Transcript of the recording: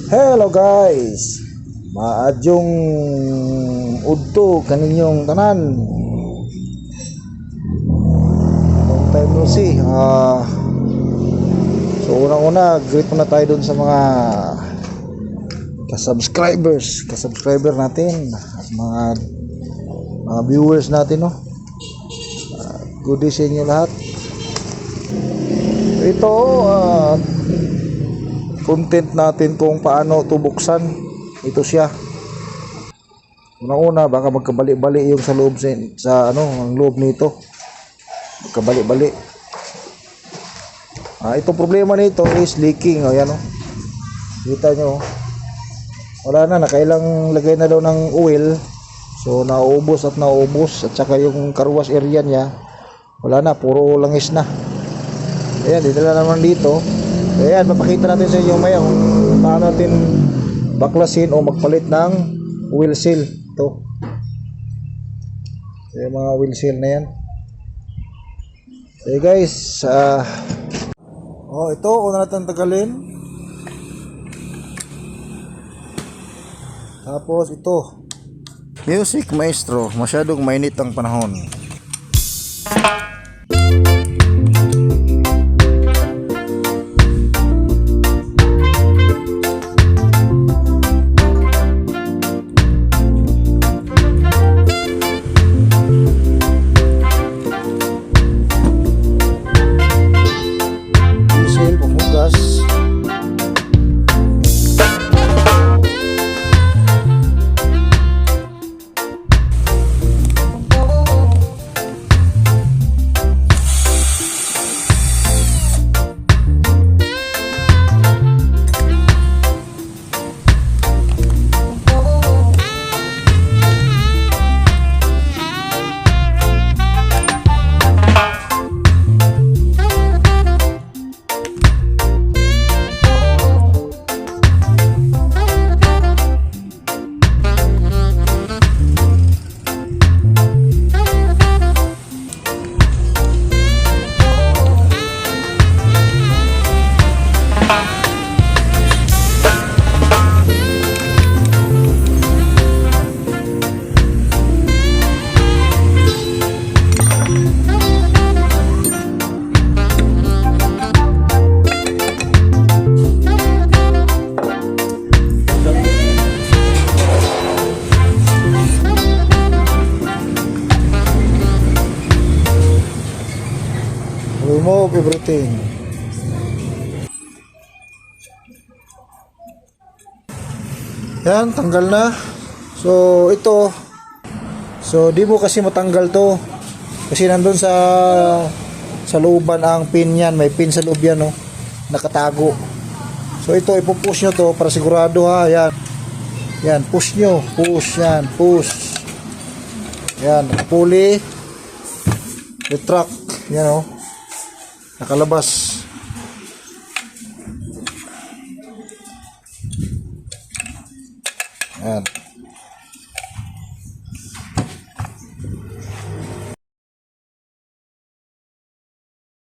Hello guys, maadyong udto kaninyong tanan. Long time no see. So unang-una, greet muna tayo dun sa mga kasubscriber natin at mga viewers natin, no. Good day sa inyo lahat. Ito content natin kung paano ito buksan. Ito siya. Una baka magkabali-bali yung sa loob sa ang loob nito. Magkabali-bali. Itong problema nito is leaking. Ayan, kita nyo. Wala na, nakailang lagay na daw ng oil. So nauubos at saka yung car wash area niya wala na, puro langis na. Ayan, dinala naman dito. Ayan, papakita natin sa inyo maya kung paano natin baklasin o magpalit ng wheel seal. Ito yung mga wheel seal na yan. Okay guys, ito una natin tagalin. Tapos ito, music maestro, masyadong mainit ang panahon. Remove everything. Yan, tanggal na. So ito, di mo kasi matanggal to kasi nandun sa looban ang pin yan. May pin sa loob yan, nakatago. So ito, ipupush nyo to para sigurado, yan, push nyo, push yan, pulley, retract, yan, nakalabas. Ayan.